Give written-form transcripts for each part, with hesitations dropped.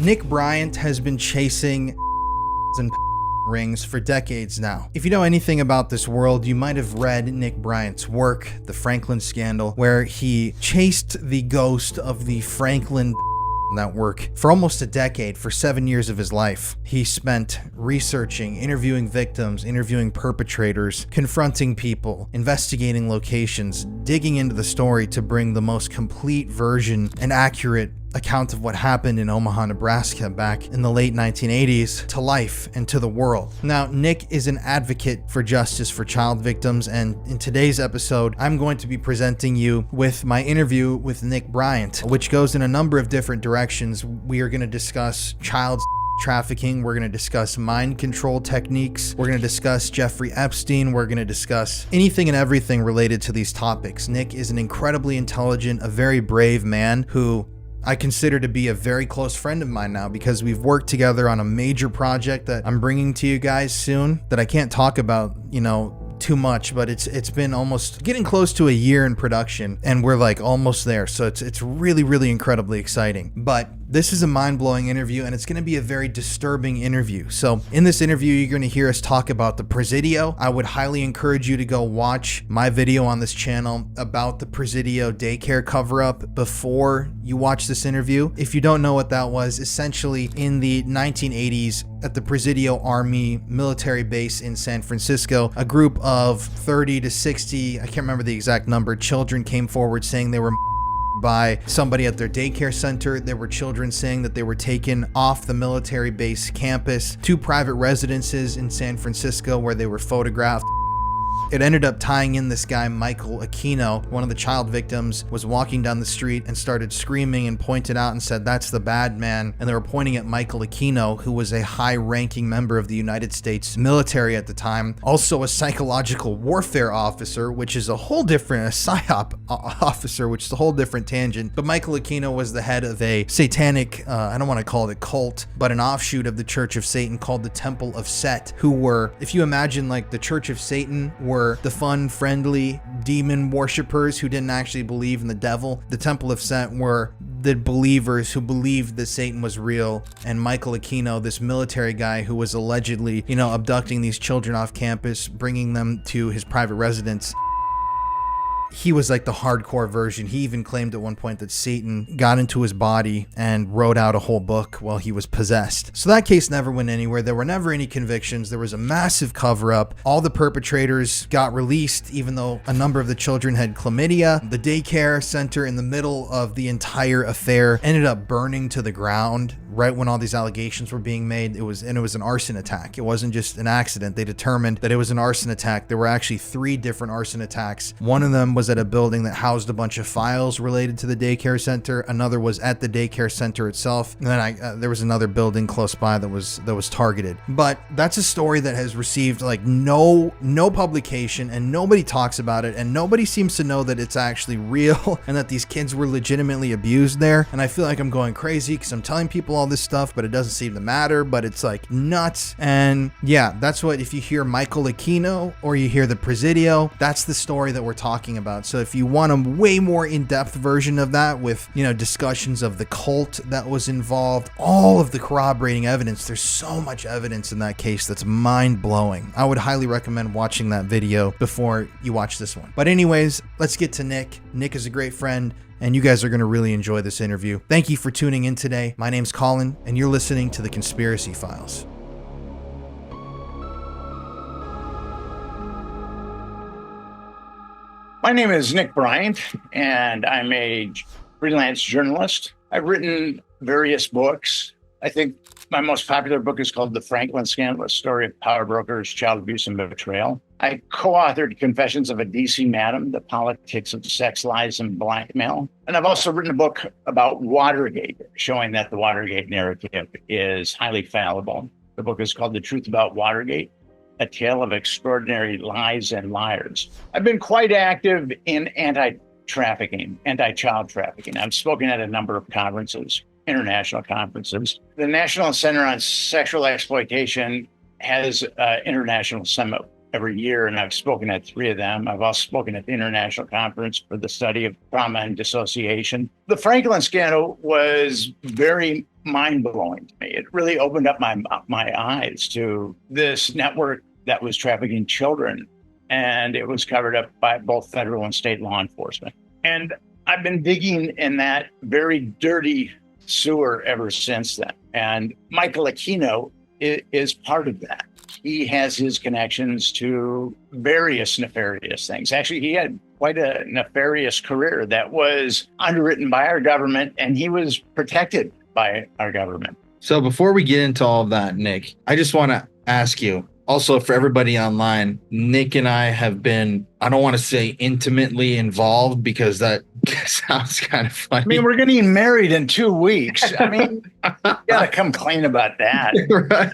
Nick Bryant has been chasing and rings for decades now. If you know anything about this world, you might have read Nick Bryant's work, The Franklin Scandal, where he chased the ghost of the Franklin network for almost a decade, for 7 years of his life. He spent researching, interviewing victims, interviewing perpetrators, confronting people, investigating locations, digging into the story to bring the most complete version and accurate account of what happened in Omaha, Nebraska back in the late 1980s to life and to the world. Now, Nick is an advocate for justice for child victims, and in today's episode, I'm going to be presenting you with my interview with Nick Bryant, which goes in a number of different directions. We are going to discuss child trafficking, we're going to discuss mind control techniques, we're going to discuss Jeffrey Epstein, we're going to discuss anything and everything related to these topics. Nick is an incredibly intelligent, a very brave man who I consider to be a very close friend of mine now, because we've worked together on a major project that I'm bringing to you guys soon that I can't talk about, too much, but it's been almost getting close to a year in production, and we're like almost there. So it's really, really incredibly exciting. But this is a mind-blowing interview, and it's going to be a very disturbing interview. So in this interview, you're going to hear us talk about the Presidio. I would highly encourage you to go watch my video on this channel about the Presidio daycare cover-up before you watch this interview. If you don't know what that was, essentially in the 1980s, at the Presidio Army military base in San Francisco, a group of 30 to 60, I can't remember the exact number, children came forward saying they were by somebody at their daycare center. There were children saying that they were taken off the military base campus to private residences in San Francisco where they were photographed. It ended up tying in this guy, Michael Aquino. One of the child victims was walking down the street and started screaming and pointed out and said, "That's the bad man." And they were pointing at Michael Aquino, who was a high-ranking member of the United States military at the time. Also a psychological warfare officer, which is a whole different, a PSYOP officer, which is a whole different tangent. But Michael Aquino was the head of a satanic, I don't want to call it a cult, but an offshoot of the Church of Satan called the Temple of Set, who were, if you imagine like the Church of Satan were the fun, friendly demon worshippers who didn't actually believe in the devil, the Temple of Set were the believers who believed that Satan was real. And Michael Aquino, this military guy who was allegedly, abducting these children off campus, bringing them to his private residence, he was like the hardcore version. He even claimed at one point that Satan got into his body and wrote out a whole book while he was possessed. So that case never went anywhere. There were never any convictions. There was a massive cover-up. All the perpetrators got released, even though a number of the children had chlamydia. The daycare center in the middle of the entire affair ended up burning to the ground right when all these allegations were being made. It was an arson attack. It wasn't just an accident. They determined that it was an arson attack. There were actually 3 different arson attacks. One of them was at a building that housed a bunch of files related to the daycare center. Another was at the daycare center itself. And then there was another building close by that was targeted. But that's a story that has received like no publication, and nobody talks about it, and nobody seems to know that it's actually real and that these kids were legitimately abused there. And I feel like I'm going crazy because I'm telling people all this stuff, but it doesn't seem to matter, but it's like nuts. And yeah, that's what, if you hear Michael Aquino or you hear the Presidio, that's the story that we're talking about. So if you want a way more in-depth version of that with, discussions of the cult that was involved, all of the corroborating evidence, there's so much evidence in that case that's mind-blowing. I would highly recommend watching that video before you watch this one. But anyways, let's get to Nick. Nick is a great friend, and you guys are going to really enjoy this interview. Thank you for tuning in today. My name's Colin, and you're listening to the Conspiracy Files. My name is Nick Bryant, and I'm a freelance journalist. I've written various books. I think my most popular book is called The Franklin Scandal, a story of power brokers, child abuse, and betrayal. I co-authored Confessions of a DC Madam, The Politics of Sex, Lies, and Blackmail. And I've also written a book about Watergate, showing that the Watergate narrative is highly fallible. The book is called The Truth About Watergate, A Tale of Extraordinary Lies and Liars. I've been quite active in anti-trafficking, anti-child trafficking. I've spoken at a number of conferences, international conferences. The National Center on Sexual Exploitation has an international summit every year, and I've spoken at 3 of them. I've also spoken at the International Conference for the Study of Trauma and Dissociation. The Franklin Scandal was very mind-blowing to me. It really opened up my eyes to this network that was trafficking children, and it was covered up by both federal and state law enforcement. And I've been digging in that very dirty sewer ever since then. And Michael Aquino is part of that. He has his connections to various nefarious things. Actually, he had quite a nefarious career that was underwritten by our government, and he was protected by our government. So before we get into all of that, Nick, I just want to ask you, also for everybody online, Nick and I have been, I don't want to say intimately involved because that sounds kind of funny. I mean, we're getting married in 2 weeks. I mean, you gotta come clean about that. Right.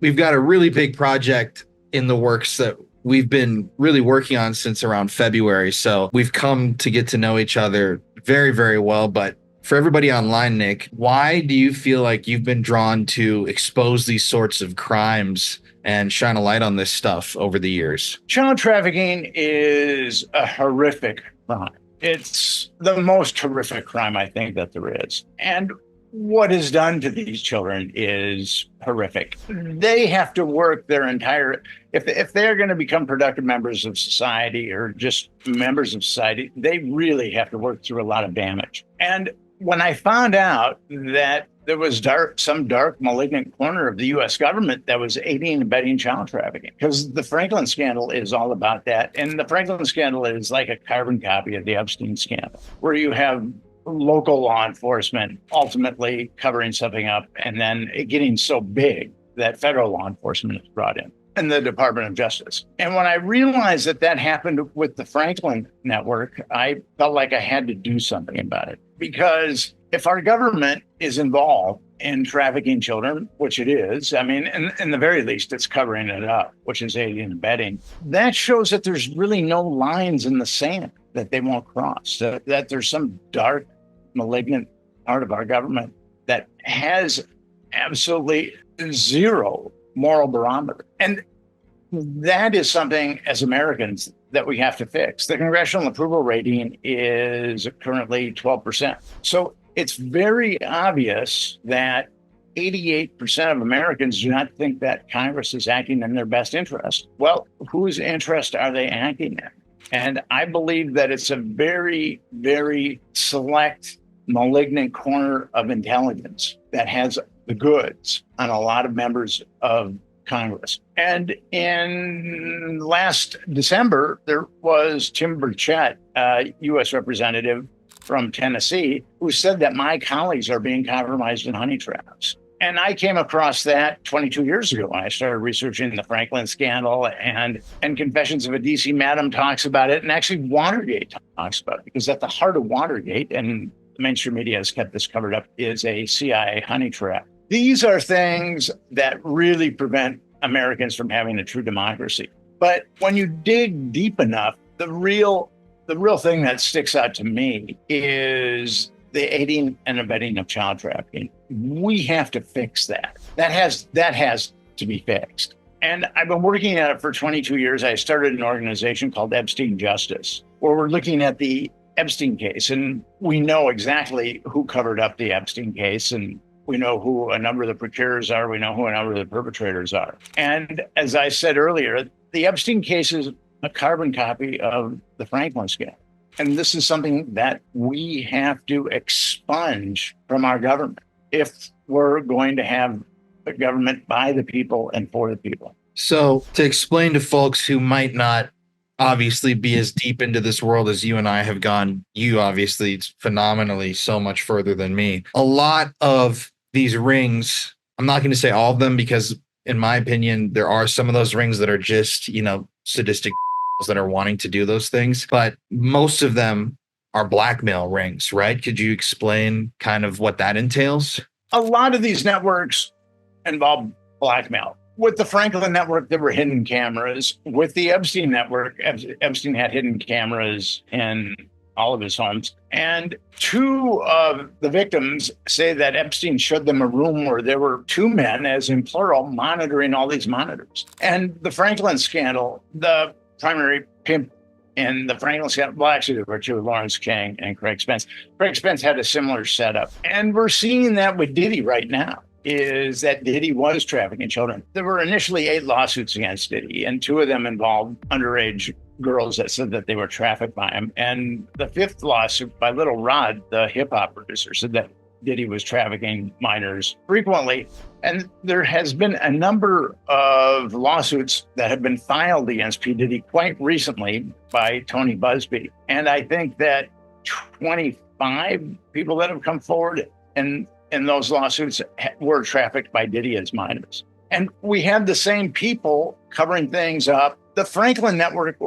We've got a really big project in the works that we've been really working on since around February. So we've come to get to know each other very, very well. But for everybody online, Nick, why do you feel like you've been drawn to expose these sorts of crimes and shine a light on this stuff over the years? Child trafficking is a horrific crime. It's the most horrific crime I think that there is. And what is done to these children is horrific. They have to work their entire, if they're going to become productive members of society or just members of society, they really have to work through a lot of damage. And when I found out that there was some dark, malignant corner of the U.S. government that was aiding and abetting child trafficking, because the Franklin scandal is all about that. And the Franklin scandal is like a carbon copy of the Epstein scandal, where you have local law enforcement ultimately covering something up and then it getting so big that federal law enforcement is brought in and the Department of Justice. And when I realized that happened with the Franklin network, I felt like I had to do something about it. Because if our government is involved in trafficking children, which it is, I mean, in the very least, it's covering it up, which is aiding and abetting. That shows that there's really no lines in the sand that they won't cross, that there's some dark, malignant part of our government that has absolutely zero moral barometer. And that is something as Americans that we have to fix. The congressional approval rating is currently 12%. So it's very obvious that 88% of Americans do not think that Congress is acting in their best interest. Well, whose interest are they acting in? And I believe that it's a very, very select, malignant corner of intelligence that has the goods on a lot of members of Congress. And in last December, there was Tim Burchett, a U.S. representative from Tennessee, who said that my colleagues are being compromised in honey traps. And I came across that 22 years ago when I started researching the Franklin scandal, and Confessions of a DC Madam talks about it, and actually Watergate talks about it, because at the heart of Watergate, and the mainstream media has kept this covered up, is a CIA honey trap. These are things that really prevent Americans from having a true democracy. But when you dig deep enough, the real thing that sticks out to me is the aiding and abetting of child trafficking. We have to fix that. That has to be fixed. And I've been working at it for 22 years. I started an organization called Epstein Justice, where we're looking at the Epstein case. And we know exactly who covered up the Epstein case, and we know who a number of the procurers are. We know who a number of the perpetrators are. And as I said earlier, the Epstein case is a carbon copy of the Franklin scandal. And this is something that we have to expunge from our government if we're going to have a government by the people and for the people. So to explain to folks who might not obviously be as deep into this world as you and I have gone, you obviously phenomenally so much further than me. A lot of these rings, I'm not going to say all of them, because in my opinion, there are some of those rings that are just, sadistic that are wanting to do those things, but most of them are blackmail rings, right? Could you explain kind of what that entails? A lot of these networks involve blackmail. With the Franklin network, there were hidden cameras. With the Epstein network, Epstein had hidden cameras in all of his homes. And two of the victims say that Epstein showed them a room where there were two men, as in plural, monitoring all these monitors. And the Franklin scandal, the primary pimp And the Franklin scandal, well, actually, there were two, Lawrence King and Craig Spence. Craig Spence had a similar setup. And we're seeing that with Diddy right now, is that Diddy was trafficking children. There were initially 8 lawsuits against Diddy, and 2 of them involved underage girls that said that they were trafficked by him. And the 5th lawsuit by Little Rod, the hip hop producer, said that Diddy was trafficking minors frequently. And there has been a number of lawsuits that have been filed against P. Diddy quite recently by Tony Busby. And I think that 25 people that have come forward in those lawsuits were trafficked by Diddy as minors. And we have the same people covering things up. The Franklin Network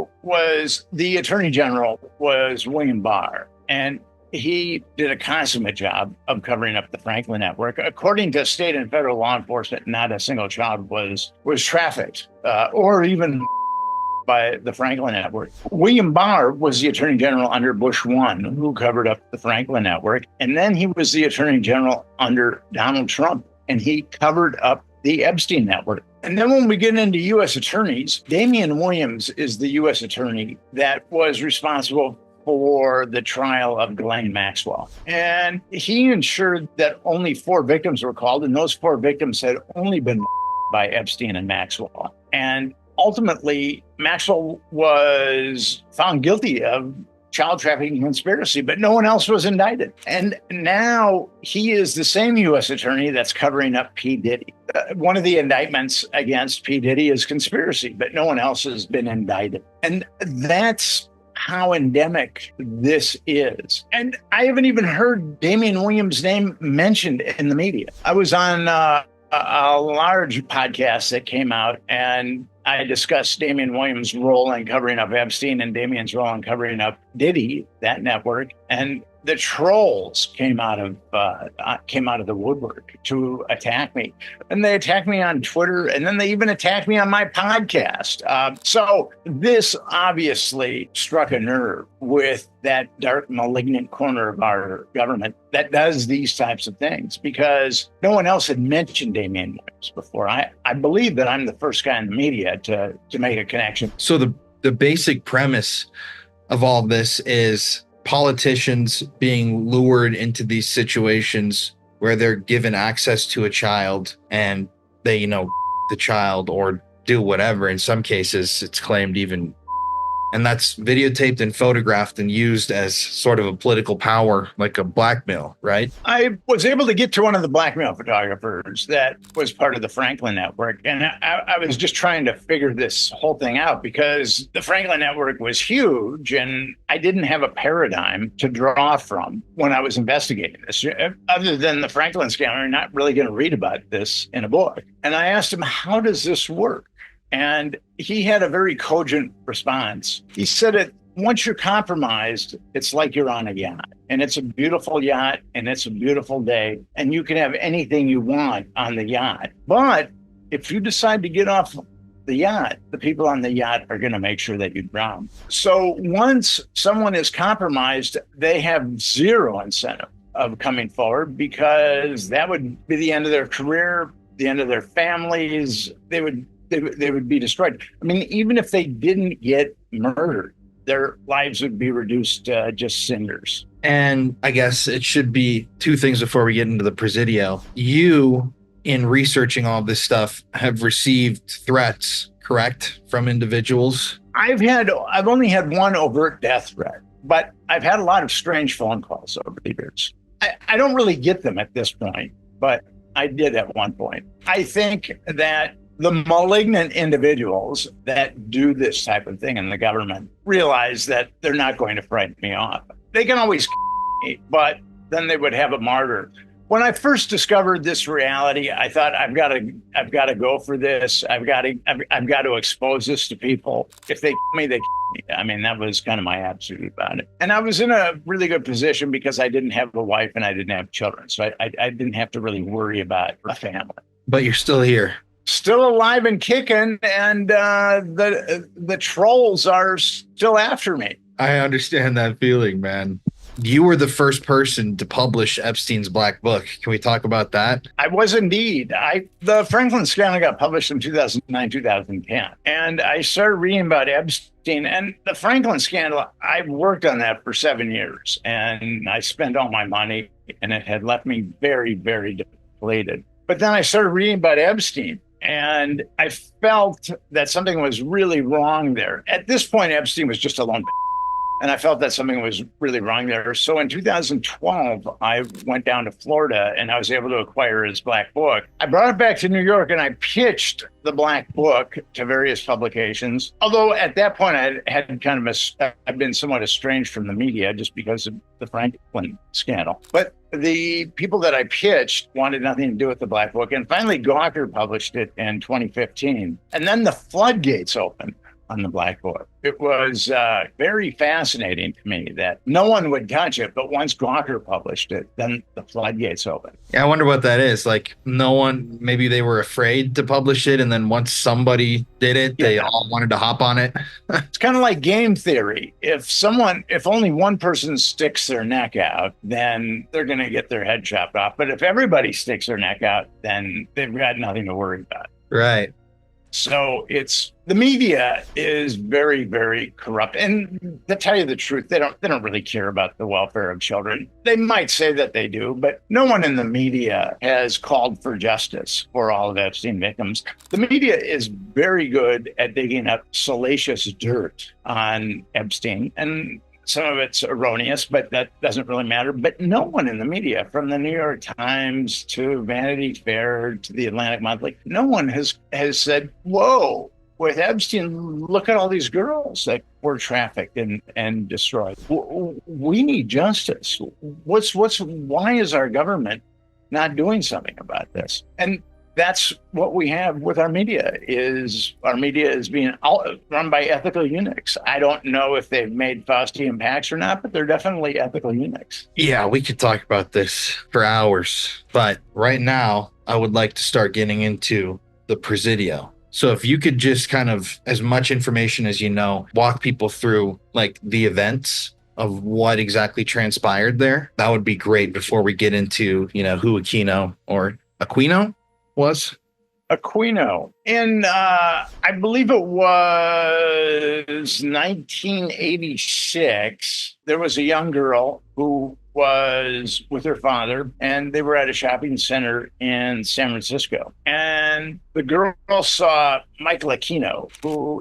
the Attorney General was William Barr. And he did a consummate job of covering up the Franklin Network. According to state and federal law enforcement, not a single child was trafficked or even by the Franklin Network. William Barr was the Attorney General under Bush 1, who covered up the Franklin Network. And then he was the Attorney General under Donald Trump, and he covered up the Epstein Network. And then when we get into U.S. attorneys, Damian Williams is the U.S. attorney that was responsible for the trial of Ghislaine Maxwell. And he ensured that only 4 victims were called, and those 4 victims had only been by Epstein and Maxwell. And ultimately, Maxwell was found guilty of child trafficking conspiracy, but no one else was indicted. And now he is the same U.S. attorney that's covering up P. Diddy. One of the indictments against P. Diddy is conspiracy, but no one else has been indicted. And that's how endemic this is. And I haven't even heard Damian Williams' name mentioned in the media. I was on a large podcast that came out, and I discussed Damian Williams' role in covering up Epstein and Damian's role in covering up Diddy, that network. And the trolls came out of the woodwork to attack me, and they attacked me on Twitter, and then they even attacked me on my podcast. So this obviously struck a nerve with that dark, malignant corner of our government that does these types of things, because no one else had mentioned Damian Williams before. I believe that I'm the first guy in the media to make a connection. So the basic premise of all this is politicians being lured into these situations where they're given access to a child and they, the child or do whatever. In some cases, it's claimed even, and that's videotaped and photographed and used as sort of a political power, like a blackmail, right? I was able to get to one of the blackmail photographers that was part of the Franklin Network. And I was just trying to figure this whole thing out, because the Franklin Network was huge and I didn't have a paradigm to draw from when I was investigating this. Other than the Franklin scandal, you're not really going to read about this in a book. And I asked him, how does this work? And he had a very cogent response. He said it, once you're compromised, it's like you're on a yacht, and it's a beautiful yacht, and it's a beautiful day, and you can have anything you want on the yacht. But if you decide to get off the yacht, the people on the yacht are going to make sure that you drown. So once someone is compromised, they have zero incentive of coming forward, because that would be the end of their career, the end of their families. They would be destroyed. I mean, even if they didn't get murdered, their lives would be reduced to just cinders. And I guess it should be 2 things before we get into the Presidio. You, in researching all this stuff, have received threats, correct, from individuals? I've only had one overt death threat, but I've had a lot of strange phone calls over the years. I don't really get them at this point, but I did at one point. I think that the malignant individuals that do this type of thing in the government realize that they're not going to frighten me off. They can always me, but then they would have a martyr. When I first discovered this reality, I thought, I've got to go for this. I've got to expose this to people. If they me, they me. I mean, that was kind of my attitude about it. And I was in a really good position because I didn't have a wife and I didn't have children. So I didn't have to really worry about a family. But you're still here. Still alive and kicking, and the trolls are still after me. I understand that feeling, man. you were the first person to publish Epstein's Black Book. Can we talk about that? I was indeed. The Franklin scandal got published in 2009, 2010. And I started reading about Epstein and the Franklin scandal. I worked on that for 7 years and I spent all my money and it had left me very, very depleted. But then I started reading about Epstein and I felt that something was really wrong there. At this point, Epstein was just a lone. And I felt that something was really wrong there. So in 2012, I went down to Florida and I was able to acquire his Black Book. I brought it back to New York and I pitched the Black Book to various publications. Although at that point, I had kind of I've been somewhat estranged from the media just because of the Franklin scandal. But the people that I pitched wanted nothing to do with the Black Book. And finally, Gawker published it in 2015. And then the floodgates opened on the Black Book. It was very fascinating to me that no one would touch it, but once Gawker published it, then the floodgates opened. Yeah, I wonder what that is. Like, no one, maybe they were afraid to publish it, and then once somebody did it, they all wanted to hop on it. It's kind of like game theory. If only one person sticks their neck out, then they're going to get their head chopped off. But if everybody sticks their neck out, then they've got nothing to worry about. Right. So the media is very, very corrupt. And to tell you the truth, they don't really care about the welfare of children. They might say that they do, but no one in the media has called for justice for all of Epstein victims. The media is very good at digging up salacious dirt on Epstein, and some of it's erroneous, but that doesn't really matter. But no one in the media, from the New York Times to Vanity Fair to the Atlantic Monthly, no one has said, whoa, with Epstein, look at all these girls that were trafficked and destroyed. We need justice. Why is our government not doing something about this? And that's what we have with our media is being run by ethical eunuchs. I don't know if they've made Faustian pacts or not, but they're definitely ethical eunuchs. Yeah, we could talk about this for hours, but right now I would like to start getting into the Presidio. So if you could just kind of, as much information as you know, walk people through like the events of what exactly transpired there, that would be great before we get into, who Aquino was? Aquino. In, I believe it was 1986, there was a young girl who was with her father, and they were at a shopping center in San Francisco. And the girl saw Michael Aquino, who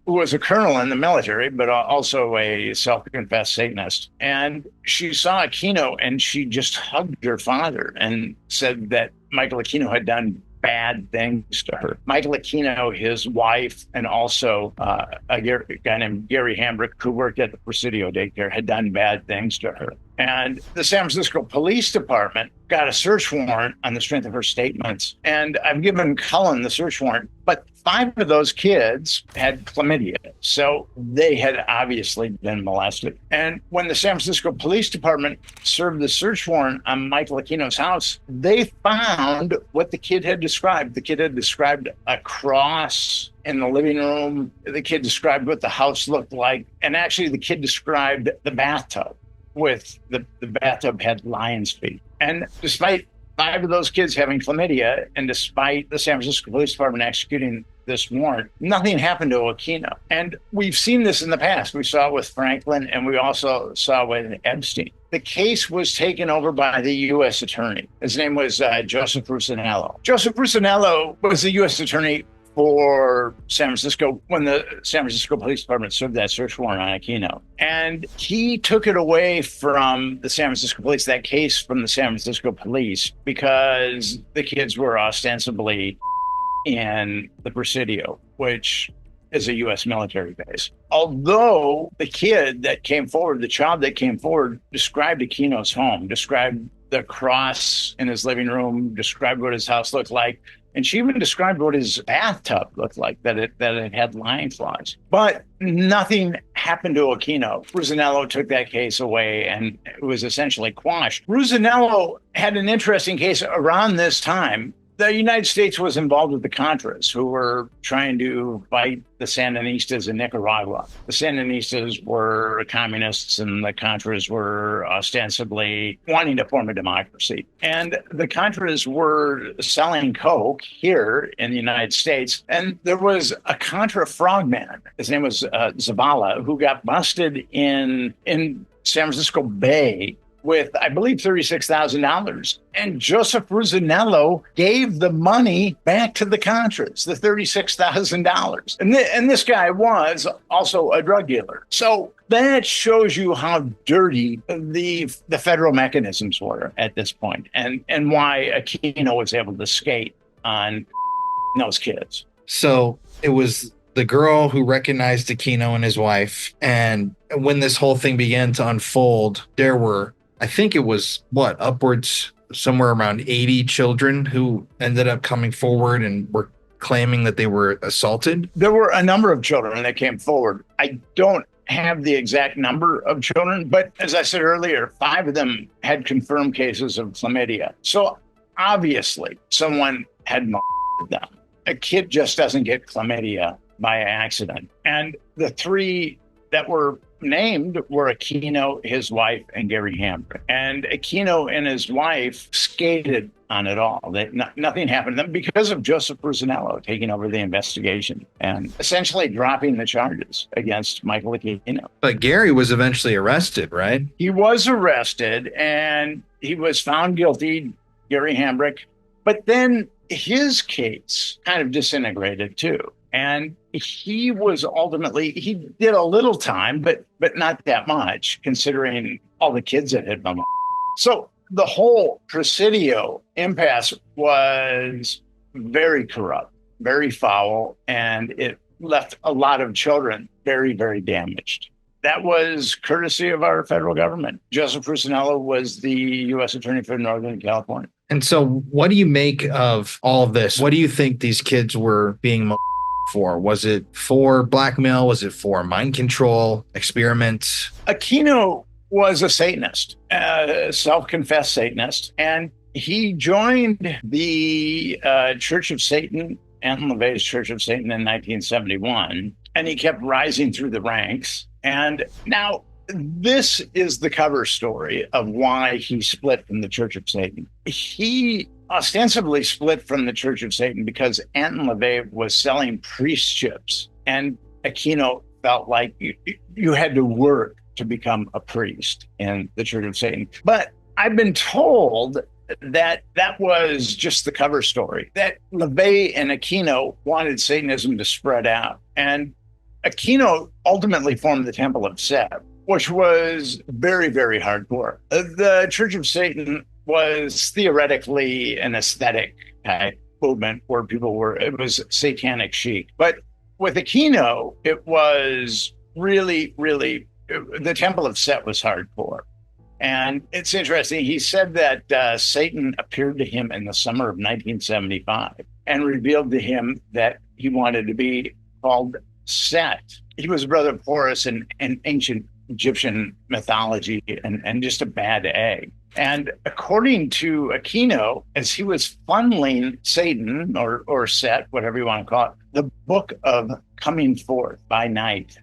was a colonel in the military, but also a self-confessed Satanist. And she saw Aquino, and she just hugged her father and said that Michael Aquino had done bad things to her. Michael Aquino, his wife, and also a guy named Gary Hambrick, who worked at the Presidio daycare, had done bad things to her. And the San Francisco Police Department got a search warrant on the strength of her statements. And I've given Cullen the search warrant, but 5 of those kids had chlamydia. So they had obviously been molested. And when the San Francisco Police Department served the search warrant on Michael Aquino's house, they found what the kid had described. The kid had described a cross in the living room. The kid described what the house looked like. And actually, the kid described the bathtub. With the bathtub had lion's feet. And despite 5 of those kids having chlamydia, and despite the San Francisco Police Department executing this warrant, nothing happened to Aquino. And we've seen this in the past. We saw it with Franklin, and we also saw it with Epstein. The case was taken over by the U.S. attorney. His name was Joseph Rusinello. Joseph Rusinello was the U.S. attorney for San Francisco when the San Francisco Police Department served that search warrant on Aquino. And he took it away from the San Francisco Police, that case from the San Francisco Police, because the kids were ostensibly in the Presidio, which is a U.S. military base. Although the child that came forward, described Aquino's home, described the cross in his living room, described what his house looked like. And she even described what his bathtub looked like, that it had lion claws. But nothing happened to Aquino. Rusinello took that case away, and it was essentially quashed. Rusinello had an interesting case around this time. The United States was involved with the Contras, who were trying to fight the Sandinistas in Nicaragua. The Sandinistas were communists, and the Contras were ostensibly wanting to form a democracy. And the Contras were selling coke here in the United States. And there was a Contra frogman. His name was Zavala, who got busted in San Francisco Bay with, I believe, $36,000. And Joseph Rusinello gave the money back to the Contras, the $36,000. And this guy was also a drug dealer. So that shows you how dirty the federal mechanisms were at this point, and why Aquino was able to skate on those kids. So it was the girl who recognized Aquino and his wife. And when this whole thing began to unfold, there were, I think it was upwards somewhere around 80 children who ended up coming forward and were claiming that they were assaulted. There were a number of children that came forward. I don't have the exact number of children, but as I said earlier, 5 of them had confirmed cases of chlamydia. So obviously someone had molested them. A kid just doesn't get chlamydia by accident. And the 3 that were named were Aquino, his wife, and Gary Hambrick. And Aquino and his wife skated on it all. Nothing happened to them because of Joseph Rusinello taking over the investigation and essentially dropping the charges against Michael Aquino. But Gary was eventually arrested, right? He was arrested and he was found guilty, Gary Hambrick. But then his case kind of disintegrated too. And he was ultimately, he did a little time, but not that much, considering all the kids that had been. So the whole Presidio impasse was very corrupt, very foul, and it left a lot of children very, very damaged. That was courtesy of our federal government. Joseph Rusinello was the U.S. Attorney for Northern California. And so what do you make of all of this? What do you think these kids were being for? Was it for blackmail? Was it for mind control, experiments? Aquino was a Satanist, a self-confessed Satanist, and he joined the Church of Satan, Anton LaVey's Church of Satan in 1971, and he kept rising through the ranks. And now this is the cover story of why he split from the Church of Satan. He ostensibly split from the Church of Satan because Anton LaVey was selling priestships, and Aquino felt like you had to work to become a priest in the Church of Satan. But I've been told that was just the cover story, that LaVey and Aquino wanted Satanism to spread out. And Aquino ultimately formed the Temple of Set, which was very, very hardcore. The Church of Satan was theoretically an aesthetic type movement where it was satanic chic. But with Aquino, it was really, really, the Temple of Set was hardcore. And it's interesting. He said that Satan appeared to him in the summer of 1975 and revealed to him that he wanted to be called Set. He was a brother of Horus in ancient Egyptian mythology and just a bad egg. And according to Aquino, as he was funneling Satan or Set, whatever you want to call it, the book of Coming Forth by Night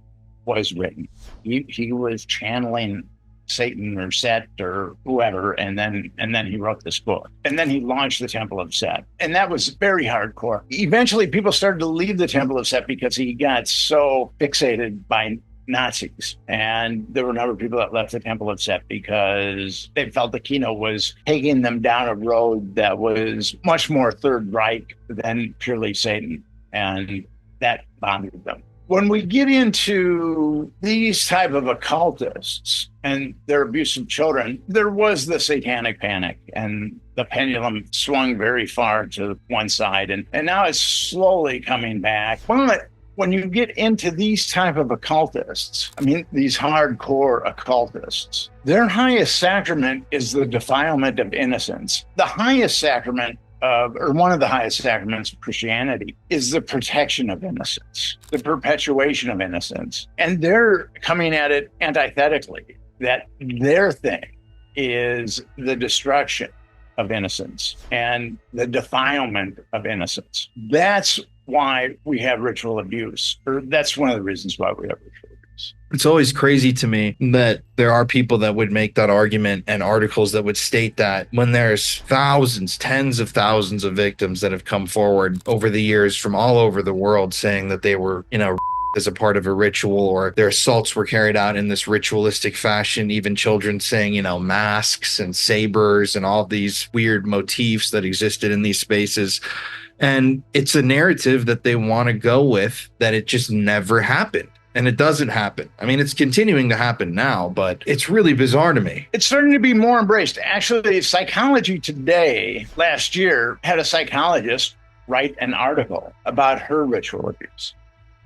was written. He was channeling Satan or Set or whoever, and then he wrote this book. And then he launched the Temple of Set. And that was very hardcore. Eventually, people started to leave the Temple of Set because he got so fixated by Nazis. And there were a number of people that left the Temple of Set because they felt Aquino was taking them down a road that was much more Third Reich than purely Satan. And that bothered them. When we get into these type of occultists and their abuse of children, there was the satanic panic and the pendulum swung very far to one side. And now it's slowly coming back. But when you get into these type of occultists, I mean, these hardcore occultists, their highest sacrament is the defilement of innocence. The highest sacrament or one of the highest sacraments of Christianity is the protection of innocence, the perpetuation of innocence. And they're coming at it antithetically, that their thing is the destruction of innocence and the defilement of innocence. That's why we have ritual abuse, or that's one of the reasons why we have ritual abuse. It's always crazy to me that there are people that would make that argument and articles that would state that when there's thousands, tens of thousands of victims that have come forward over the years from all over the world saying that they were, as a part of a ritual, or their assaults were carried out in this ritualistic fashion, even children saying, masks and sabers and all these weird motifs that existed in these spaces. And it's a narrative that they want to go with, that it just never happened. And it doesn't happen. I mean, it's continuing to happen now, but it's really bizarre to me. It's starting to be more embraced. Actually, Psychology Today last year had a psychologist write an article about her ritual abuse.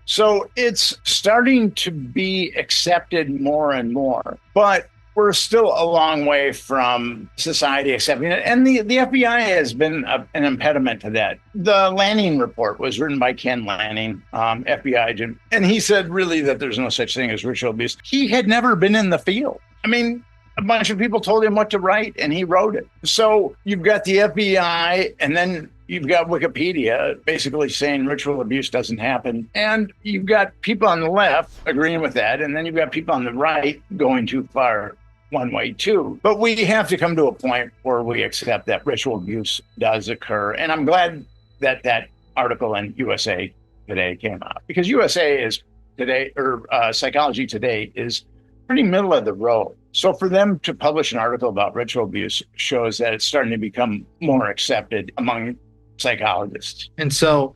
So it's starting to be accepted more and more, but we're still a long way from society accepting it. And the FBI has been an impediment to that. The Lanning report was written by Ken Lanning, FBI agent, and he said really that there's no such thing as ritual abuse. He had never been in the field. I mean, a bunch of people told him what to write, and he wrote it. So you've got the FBI, and then you've got Wikipedia basically saying ritual abuse doesn't happen. And you've got people on the left agreeing with that. And then you've got people on the right going too far one way too. But we have to come to a point where we accept that ritual abuse does occur. And I'm glad that that article in USA Today came out, because USA is today, or Psychology Today is pretty middle of the road. So for them to publish an article about ritual abuse shows that it's starting to become more accepted among psychologists. And so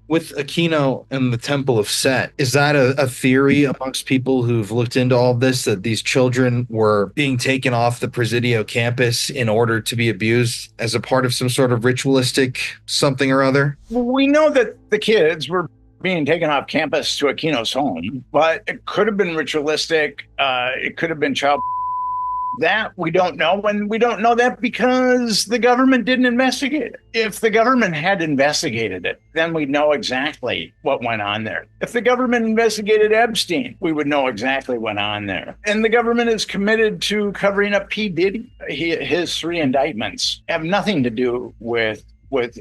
with Aquino and the Temple of Set, is that a theory amongst people who've looked into all of this, that these children were being taken off the Presidio campus in order to be abused as a part of some sort of ritualistic something or other? We know that the kids were being taken off campus to Aquino's home, but it could have been ritualistic. It could have been child. That we don't know, and we don't know that because the government didn't investigate it. If the government had investigated it, then we'd know exactly what went on there. If the government investigated Epstein, we would know exactly what went on there. And the government is committed to covering up P. Diddy. His 3 indictments have nothing to do with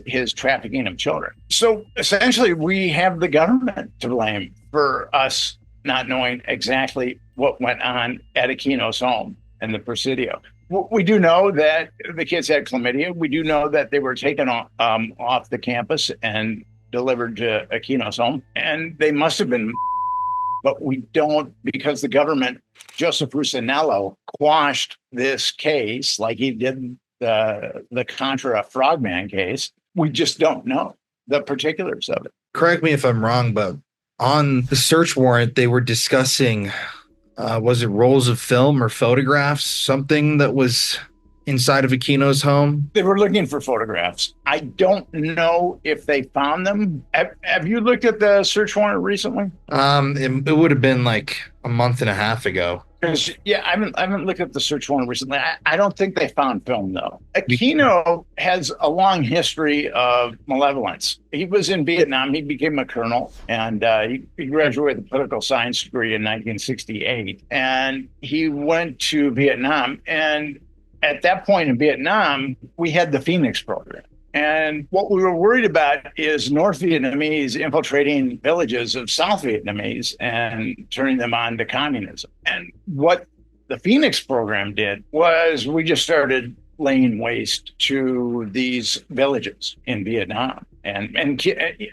his trafficking of children. So essentially, we have the government to blame for us not knowing exactly what went on at Aquino's home and the Presidio. We do know that the kids had chlamydia. We do know that they were taken off the campus and delivered to Aquino's home, and they must have been, but we don't, because the government, Joseph Rusinello, quashed this case like he did the Contra Frogman case. We just don't know the particulars of it. Correct me if I'm wrong, but on the search warrant, they were discussing was it rolls of film or photographs, something that was inside of Aquino's home? They were looking for photographs. I don't know if they found them. Have you looked at the search warrant recently? It would have been like a month and a half ago. Yeah, I haven't looked at the search warrant recently. I don't think they found film, though. Aquino has a long history of malevolence. He was in Vietnam. He became a colonel, and he graduated with a political science degree in 1968. And he went to Vietnam. And at that point in Vietnam, we had the Phoenix program. And what we were worried about is North Vietnamese infiltrating villages of South Vietnamese and turning them on to communism. And what the Phoenix program did was we just started laying waste to these villages in Vietnam. And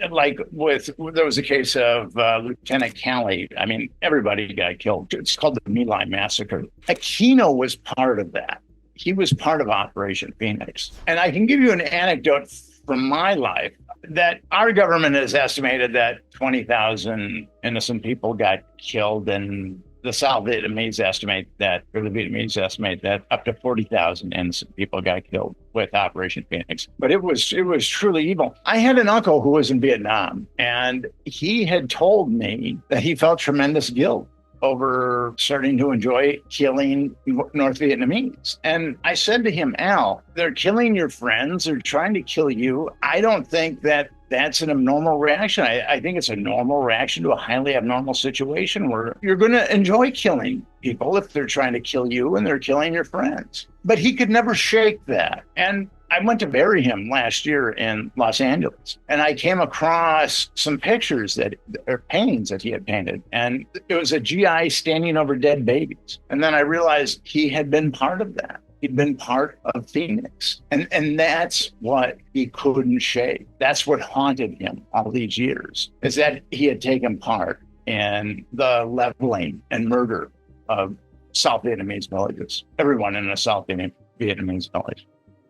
like there was a case of Lieutenant Calley. I mean, everybody got killed. It's called the My Lai Massacre. Aquino was part of that. He was part of Operation Phoenix. And I can give you an anecdote from my life that our government has estimated that 20,000 innocent people got killed, and the South Vietnamese estimate that, or the Vietnamese estimate that up to 40,000 innocent people got killed with Operation Phoenix. But it was truly evil. I had an uncle who was in Vietnam, and he had told me that he felt tremendous guilt over starting to enjoy killing North Vietnamese. And I said to him, Al, they're killing your friends, they're trying to kill you. I don't think that that's an abnormal reaction. I think it's a normal reaction to a highly abnormal situation where you're going to enjoy killing people if they're trying to kill you and they're killing your friends. But he could never shake that. And I went to bury him last year in Los Angeles, and I came across some pictures or paintings that he had painted, and it was a GI standing over dead babies. And then I realized he had been part of that. He'd been part of Phoenix. And that's what he couldn't shake. That's what haunted him all these years, is that he had taken part in the leveling and murder of South Vietnamese villages, everyone in a South Vietnamese village.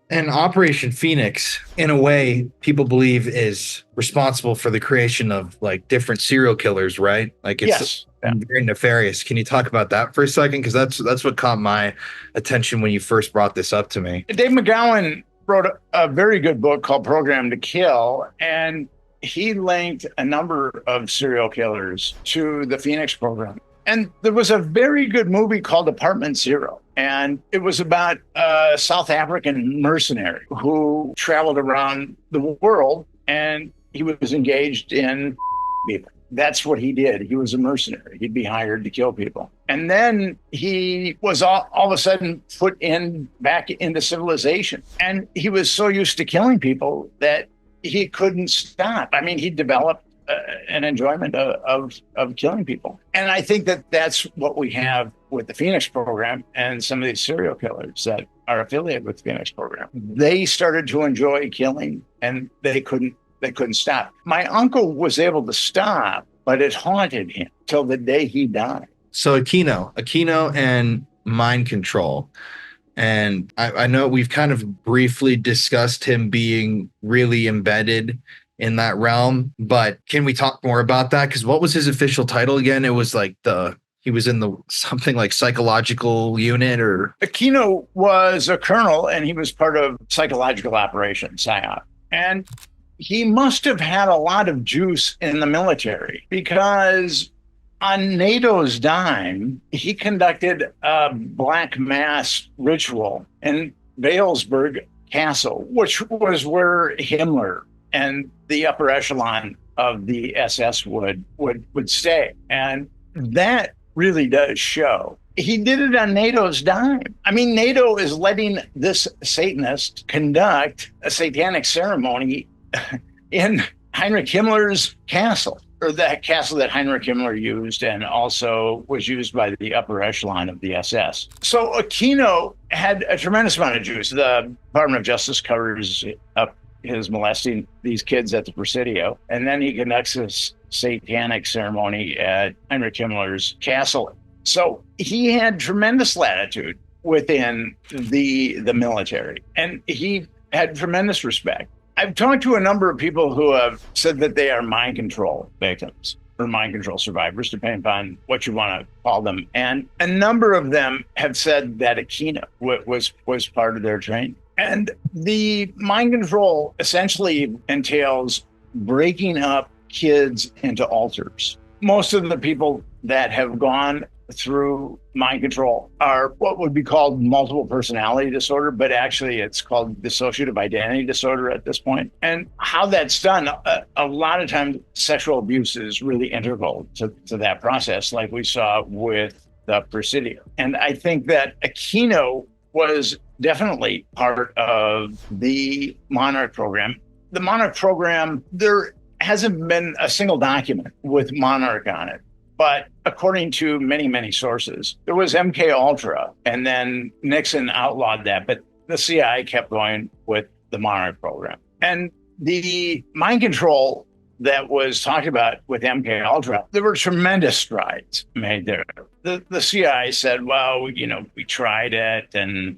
And Operation Phoenix, in a way, people believe is responsible for the creation of like different serial killers, right? Like it's very nefarious. Can you talk about that for a second? Because that's what caught my attention when you first brought this up to me. Dave McGowan wrote a very good book called Program to Kill, and he linked a number of serial killers to the Phoenix program. And there was a very good movie called Apartment Zero. And it was about a South African mercenary who traveled around the world, and he was engaged in people. That's what he did. He was a mercenary. He'd be hired to kill people. And then he was all of a sudden put back into civilization. And he was so used to killing people that he couldn't stop. I mean, he developed an enjoyment of killing people. And I think that's what we have with the Phoenix program and some of these serial killers that are affiliated with the Phoenix program. They started to enjoy killing, and they couldn't stop. My uncle was able to stop, but it haunted him till the day he died. So Aquino and mind control. And I know we've kind of briefly discussed him being really embedded in that realm, but can we talk more about that? Because what was his official title again? It was like he was in the something like psychological unit, or Aquino was a colonel, and he was part of psychological operations, PSYOP. And he must have had a lot of juice in the military, because on NATO's dime, he conducted a black mass ritual in Valesburg Castle, which was where Himmler and the upper echelon of the SS would stay. And that really does show. He did it on NATO's dime. I mean, NATO is letting this Satanist conduct a satanic ceremony in Heinrich Himmler's castle, or that castle that Heinrich Himmler used and also was used by the upper echelon of the SS. So Aquino had a tremendous amount of juice. The Department of Justice covers up his molesting these kids at the Presidio, and then he conducts this satanic ceremony at Heinrich Himmler's castle. So he had tremendous latitude within the military, and he had tremendous respect. I've talked to a number of people who have said that they are mind control victims or mind control survivors, depending upon what you want to call them. And a number of them have said that Aquino was part of their training. And the mind control essentially entails breaking up kids into alters. Most of the people that have gone through mind control are what would be called multiple personality disorder, but actually it's called dissociative identity disorder at this point. And how that's done, a lot of times sexual abuse is really integral to that process, like we saw with the Presidio. And I think that Aquino was definitely part of the Monarch program. The Monarch program, there hasn't been a single document with Monarch on it. But according to many, many sources, there was MK Ultra, and then Nixon outlawed that. But the CIA kept going with the Monarch program. And the mind control that was talked about with MK Ultra, there were tremendous strides made there. The CIA said, well, we tried it, and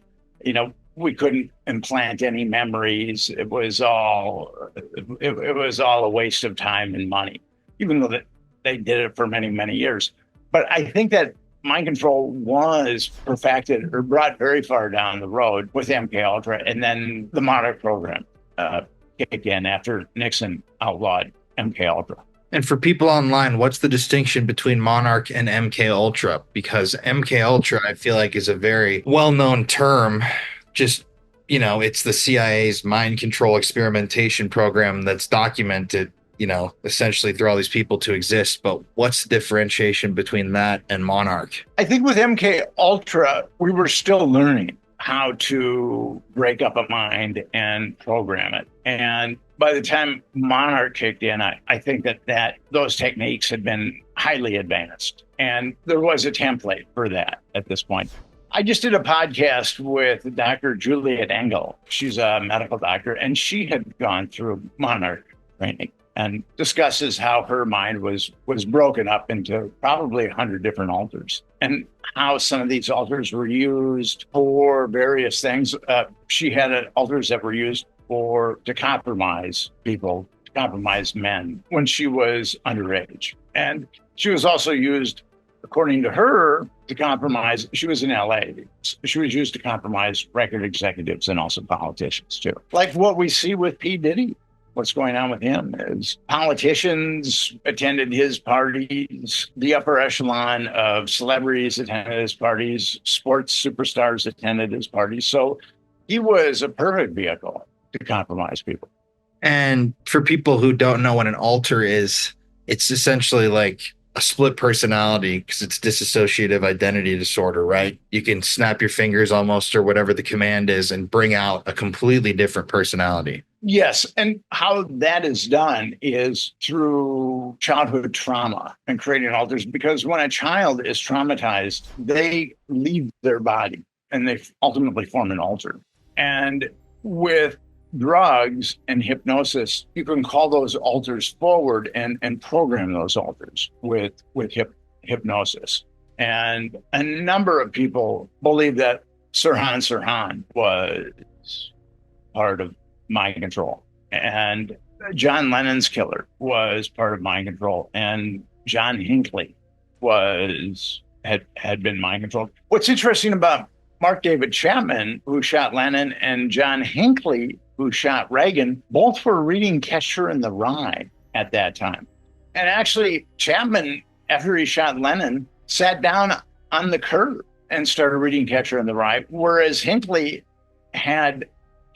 we couldn't implant any memories. It was all a waste of time and money, even though they did it for many, many years. But I think that mind control was perfected or brought very far down the road with MK Ultra, and then the Monarch program kicked in after Nixon outlawed MK Ultra. And for people online, what's the distinction between Monarch and MK Ultra? Because MK Ultra, I feel like, is a very well-known term. Just, it's the CIA's mind control experimentation program that's documented, essentially through all these people to exist. But what's the differentiation between that and Monarch? I think with MK Ultra, we were still learning how to break up a mind and program it. And by the time Monarch kicked in, I think that those techniques had been highly advanced. And there was a template for that at this point. I just did a podcast with Dr. Juliet Engel. She's a medical doctor, and she had gone through Monarch training and discusses how her mind was broken up into probably 100 different altars, and how some of these altars were used for various things. She had altars that were used to compromise people, to compromise men when she was underage. And she was also used, according to her, to compromise. She was in LA. She was used to compromise record executives and also politicians too. Like what we see with P. Diddy. What's going on with him is politicians attended his parties, the upper echelon of celebrities attended his parties, sports superstars attended his parties. So he was a perfect vehicle to compromise people. And for people who don't know what an alter is, it's essentially like a split personality, because it's dissociative identity disorder, right? You can snap your fingers almost, or whatever the command is, and bring out a completely different personality. Yes. And how that is done is through childhood trauma and creating alters, because when a child is traumatized, they leave their body and they ultimately form an alter. And with drugs and hypnosis, you can call those alters forward and program those alters with hypnosis. And a number of people believe that Sirhan was part of mind control, and John Lennon's killer was part of mind control, and John Hinckley had been mind controlled. What's interesting about Mark David Chapman, who shot Lennon, and John Hinckley, who shot Reagan, both were reading Catcher in the Rye at that time. And actually, Chapman, after he shot Lennon, sat down on the curb and started reading Catcher in the Rye, whereas Hinckley had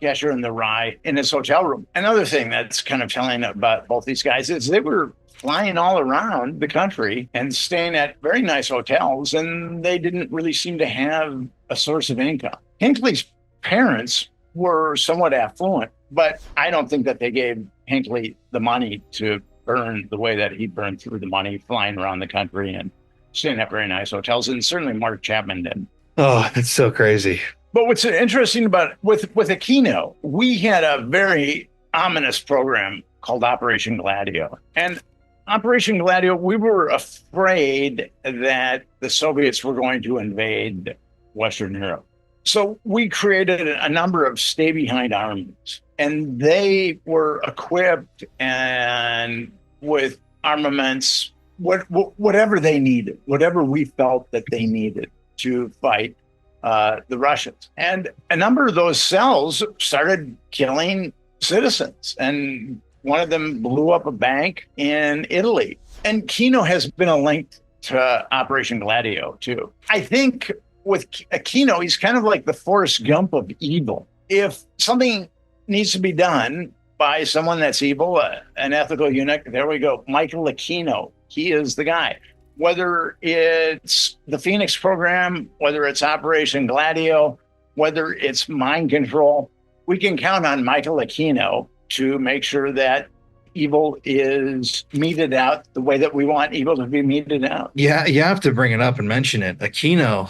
Catcher in the Rye in his hotel room. Another thing that's kind of telling about both these guys is they were flying all around the country and staying at very nice hotels, and they didn't really seem to have a source of income. Hinckley's parents were somewhat affluent, but I don't think that they gave Hinckley the money to burn the way that he burned through the money, flying around the country and staying at very nice hotels. And certainly Mark Chapman did. Oh, that's so crazy. But what's interesting about with Aquino, we had a very ominous program called Operation Gladio. And Operation Gladio, we were afraid that the Soviets were going to invade Western Europe. So we created a number of stay-behind armies, and they were equipped and with armaments, whatever they needed, whatever we felt that they needed to fight the Russians. And a number of those cells started killing citizens, and one of them blew up a bank in Italy. And Aquino has been a link to Operation Gladio too. I think with Aquino, he's kind of like the Forrest Gump of evil. If something needs to be done by someone that's evil, an ethical eunuch, there we go, Michael Aquino, he is the guy. Whether it's the Phoenix program, whether it's Operation Gladio, whether it's mind control, we can count on Michael Aquino to make sure that evil is meted out the way that we want evil to be meted out. Yeah, you have to bring it up and mention it. Aquino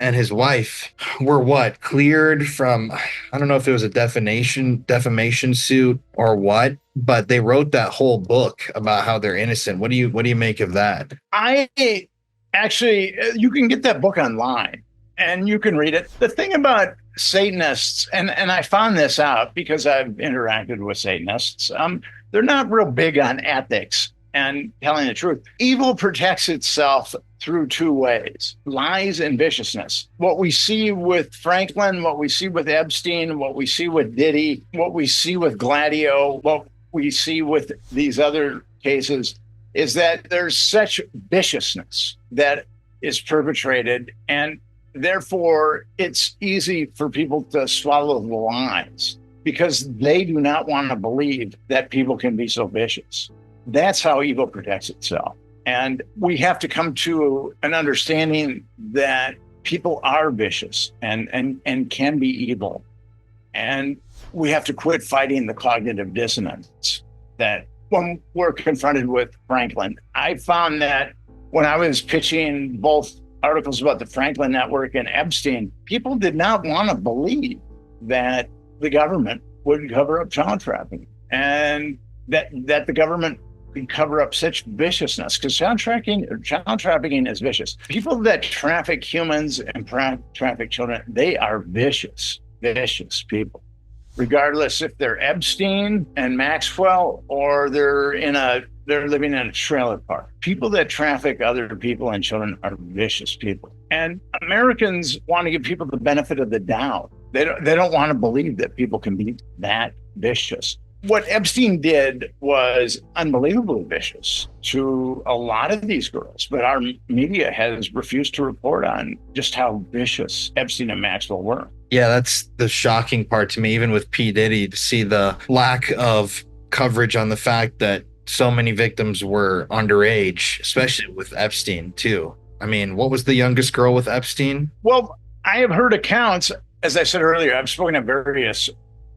and his wife were cleared from, I don't know if it was a defamation suit or what, but they wrote that whole book about how they're innocent. What do you make of that? I actually, you can get that book online and you can read it. The thing about Satanists, and I found this out because I've interacted with Satanists, they're not real big on ethics and telling the truth. Evil protects itself through two ways: lies and viciousness. What we see with Franklin, what we see with Epstein, what we see with Diddy, what we see with Gladio, what we see with these other cases is that there's such viciousness that is perpetrated, and therefore it's easy for people to swallow the lies because they do not want to believe that people can be so vicious. That's how evil protects itself. And we have to come to an understanding that people are vicious and can be evil. And we have to quit fighting the cognitive dissonance that when we're confronted with Franklin. I found that when I was pitching both articles about the Franklin Network and Epstein, people did not want to believe that the government would cover up child trafficking and that the government could cover up such viciousness, because child trafficking is vicious. People that traffic humans and traffic children, they are vicious people, regardless if they're Epstein and Maxwell or they're living in a trailer park. People that traffic other people and children are vicious people. And Americans want to give people the benefit of the doubt. They don't want to believe that people can be that vicious. What Epstein did was unbelievably vicious to a lot of these girls, but our media has refused to report on just how vicious Epstein and Maxwell were. Yeah, that's the shocking part to me, even with P. Diddy, to see the lack of coverage on the fact that so many victims were underage, especially with Epstein too. I mean, what was the youngest girl with Epstein? Well, I have heard accounts, as I said earlier, I've spoken at various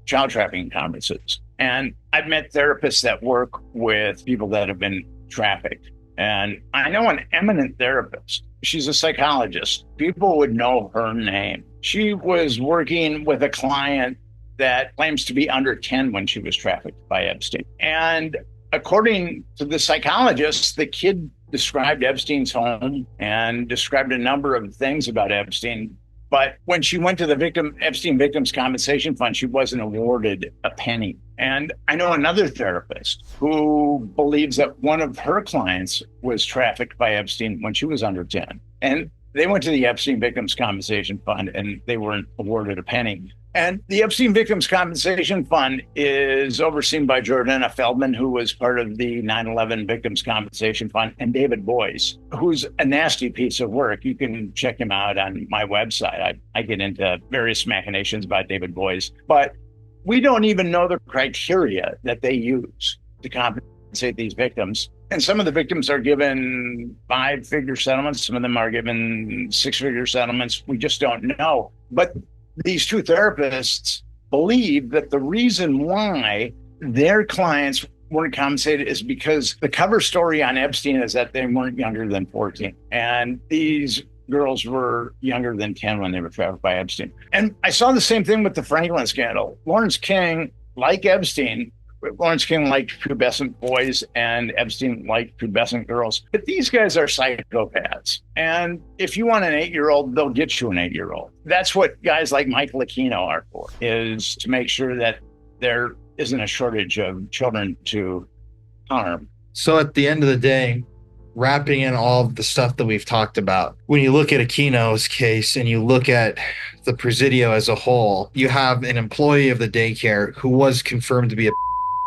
child trafficking conferences, and I've met therapists that work with people that have been trafficked. And I know an eminent therapist. She's a psychologist. People would know her name. She was working with a client that claims to be under 10 when she was trafficked by Epstein. And according to the psychologist, the kid described Epstein's home and described a number of things about Epstein. But when she went to the Epstein Victims Compensation Fund, she wasn't awarded a penny. And I know another therapist who believes that one of her clients was trafficked by Epstein when she was under 10. And they went to the Epstein Victims Compensation Fund and they weren't awarded a penny. And the Epstein Victims Compensation Fund is overseen by Jordana Feldman, who was part of the 9/11 Victims Compensation Fund, and David Boies, who's a nasty piece of work. You can check him out on my website. I get into various machinations about David Boies, but we don't even know the criteria that they use to compensate these victims. And some of the victims are given 5-figure settlements. Some of them are given 6-figure settlements. We just don't know. But these two therapists believe that the reason why their clients weren't compensated is because the cover story on Epstein is that they weren't younger than 14. And these girls were younger than 10 when they were trafficked by Epstein. And I saw the same thing with the Franklin scandal. Lawrence King, like Epstein, Lawrence King liked pubescent boys and Epstein liked pubescent girls. But these guys are psychopaths. And if you want an 8-year-old, they'll get you an 8-year-old. That's what guys like Michael Aquino are for, is to make sure that there isn't a shortage of children to harm. So at the end of the day, wrapping in all of the stuff that we've talked about, when you look at Aquino's case and you look at the Presidio as a whole, you have an employee of the daycare who was confirmed to be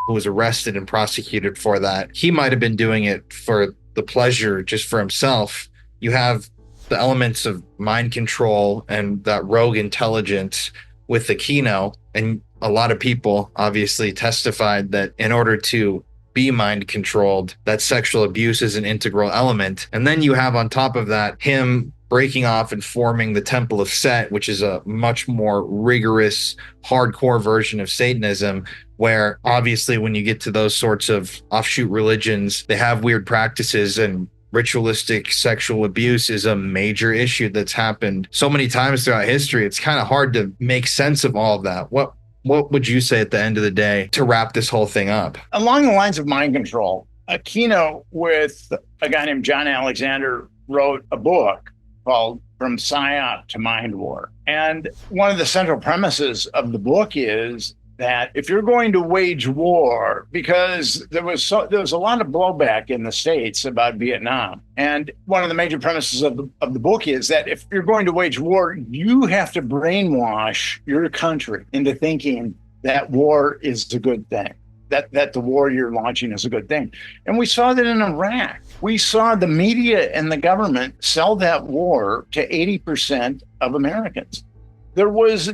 who was arrested and prosecuted for that. He might have been doing it for the pleasure, just for himself. You have the elements of mind control and that rogue intelligence with Aquino. And a lot of people obviously testified that in order to be mind controlled, that sexual abuse is an integral element. And then you have on top of that, him breaking off and forming the Temple of Set, which is a much more rigorous, hardcore version of Satanism, where obviously when you get to those sorts of offshoot religions, they have weird practices, and ritualistic sexual abuse is a major issue that's happened so many times throughout history. It's kind of hard to make sense of all of that. What would you say at the end of the day to wrap this whole thing up? Along the lines of mind control, Aquino with a guy named John Alexander wrote a book called From PSYOP to Mind War. And one of the central premises of the book is that if you're going to wage war, because there was a lot of blowback in the States about Vietnam. And one of the major premises of the book is that if you're going to wage war, you have to brainwash your country into thinking that war is a good thing. That the war you're launching is a good thing. And we saw that in Iraq. We saw the media and the government sell that war to 80% of Americans. There was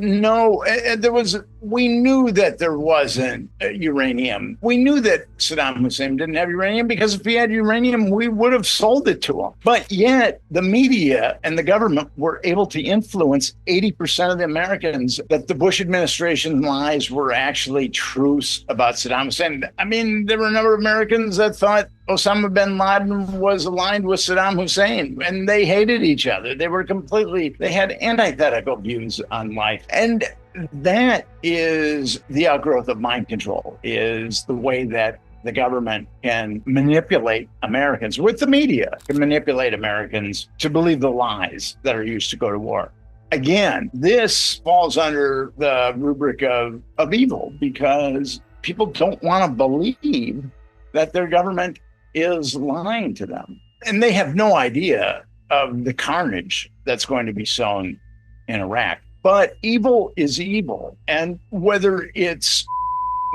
we knew that there wasn't uranium. We knew that Saddam Hussein didn't have uranium, because if he had uranium, we would have sold it to him. But yet the media and the government were able to influence 80% of the Americans that the Bush administration lies were actually truths about Saddam Hussein. I mean, there were a number of Americans that thought Osama bin Laden was aligned with Saddam Hussein, and they hated each other. They had antithetical views on life. And that is the outgrowth of mind control, is the way that the government can manipulate Americans, with the media, can manipulate Americans to believe the lies that are used to go to war. Again, this falls under the rubric of evil, because people don't want to believe that their government is lying to them. And they have no idea of the carnage that's going to be sown in Iraq. But evil is evil. And whether it's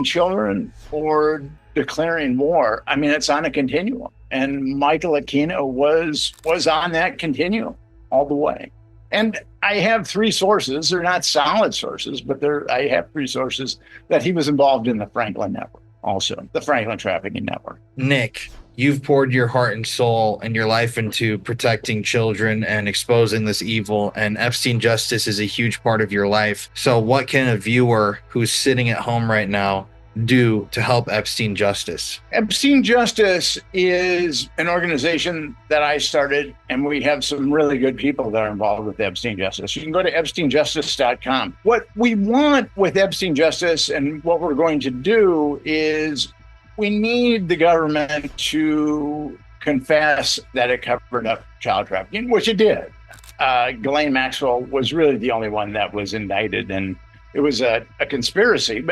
children or declaring war, I mean, it's on a continuum. And Michael Aquino was on that continuum all the way. And I have 3 sources. They're not solid sources, but I have 3 sources that he was involved in the Franklin network, also the Franklin trafficking network. Nick, you've poured your heart and soul and your life into protecting children and exposing this evil, and Epstein justice is a huge part of your life. So what can a viewer who's sitting at home right now do to help Epstein justice? Epstein Justice is an organization that I started, and we have some really good people that are involved with Epstein Justice. You can go to epsteinjustice.com. What we want with Epstein Justice, and what we're going to do, is we need the government to confess that it covered up child trafficking, which it did. Ghislaine Maxwell was really the only one that was indicted, and it was a conspiracy.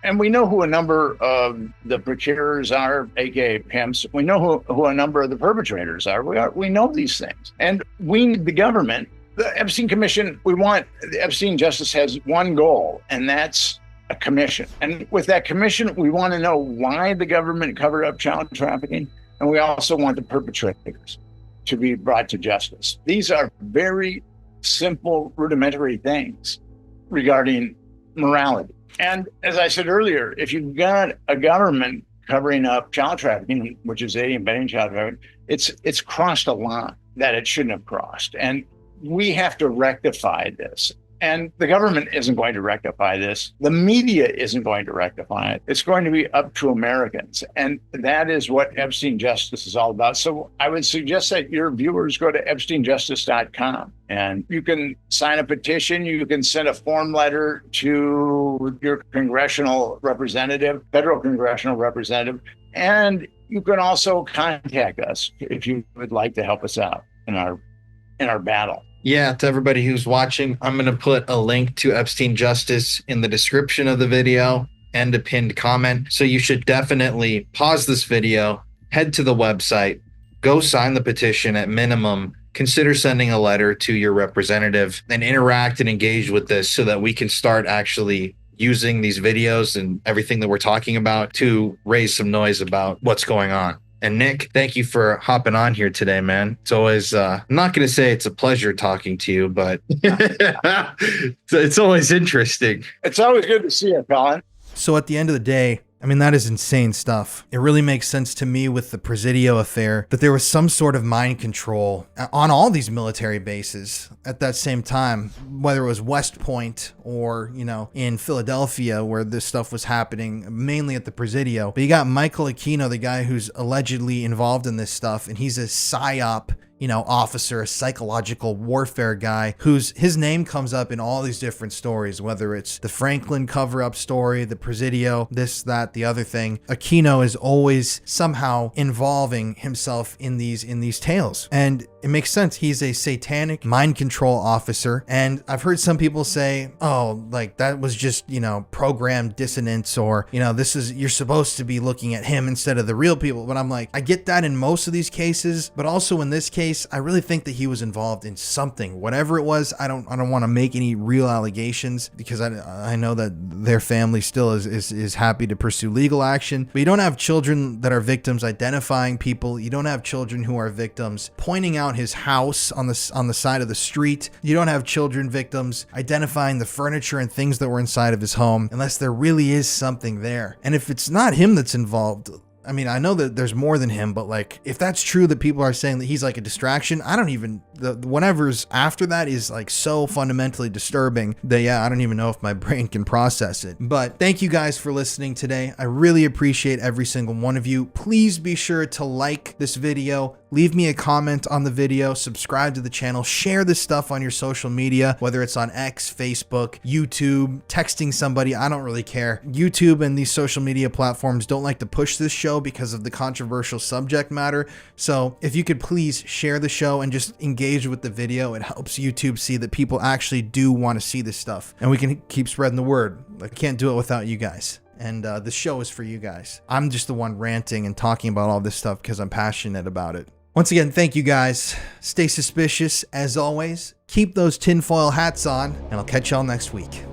And we know who a number of the procurers are, aka pimps. We know who a number of the perpetrators are. We know these things. And we need the government, the Epstein Commission. The Epstein Justice has one goal, and that's a commission. And with that commission, we want to know why the government covered up child trafficking. And we also want the perpetrators to be brought to justice. These are very simple, rudimentary things regarding morality. And as I said earlier, if you've got a government covering up child trafficking, which is aiding and abetting child trafficking, it's crossed a line that it shouldn't have crossed. And we have to rectify this. And the government isn't going to rectify this. The media isn't going to rectify it. It's going to be up to Americans. And that is what Epstein Justice is all about. So I would suggest that your viewers go to epsteinjustice.com, and you can sign a petition. You can send a form letter to your congressional representative, federal congressional representative. And you can also contact us if you would like to help us out in our battle. Yeah, to everybody who's watching, I'm going to put a link to Epstein Justice in the description of the video and a pinned comment. So you should definitely pause this video, head to the website, go sign the petition at minimum, consider sending a letter to your representative, and interact and engage with this so that we can start actually using these videos and everything that we're talking about to raise some noise about what's going on. And Nick, thank you for hopping on here today, man. It's always, I'm not going to say it's a pleasure talking to you, but it's always interesting. It's always good to see you, Colin. So at the end of the day, I mean, that is insane stuff. It really makes sense to me with the Presidio affair that there was some sort of mind control on all these military bases at that same time, whether it was West Point or, in Philadelphia where this stuff was happening, mainly at the Presidio. But you got Michael Aquino, the guy who's allegedly involved in this stuff, and he's a PSYOP officer, a psychological warfare guy his name comes up in all these different stories, whether it's the Franklin cover-up story, the Presidio, this, that, the other thing. Aquino is always somehow involving himself in these tales. And it makes sense. He's a satanic mind control officer. And I've heard some people say, oh, like that was just, programmed dissonance, or, you're supposed to be looking at him instead of the real people. But I'm like, I get that in most of these cases, but also in this case, I really think that he was involved in something, whatever it was. I don't want to make any real allegations because I know that their family still is happy to pursue legal action. But you don't have children that are victims identifying people. You don't have children who are victims pointing out out his house on the side of the street. You don't have children victims identifying the furniture and things that were inside of his home unless there really is something there. And if it's not him that's involved, I mean, I know that there's more than him, but like, if that's true that people are saying that he's like a distraction, I don't even, whatever's after that is like so fundamentally disturbing that, yeah, I don't even know if my brain can process it. But thank you guys for listening today. I really appreciate every single one of you. Please be sure to like this video, leave me a comment on the video, subscribe to the channel, share this stuff on your social media, whether it's on X, Facebook, YouTube, texting somebody, I don't really care. YouTube and these social media platforms don't like to push this show because of the controversial subject matter. So if you could please share the show and just engage with the video, it helps YouTube see that people actually do want to see this stuff, and we can keep spreading the word. I can't do it without you guys. And the show is for you guys. I'm just the one ranting and talking about all this stuff because I'm passionate about it. Once again, thank you guys. Stay suspicious as always. Keep those tinfoil hats on, and I'll catch y'all next week.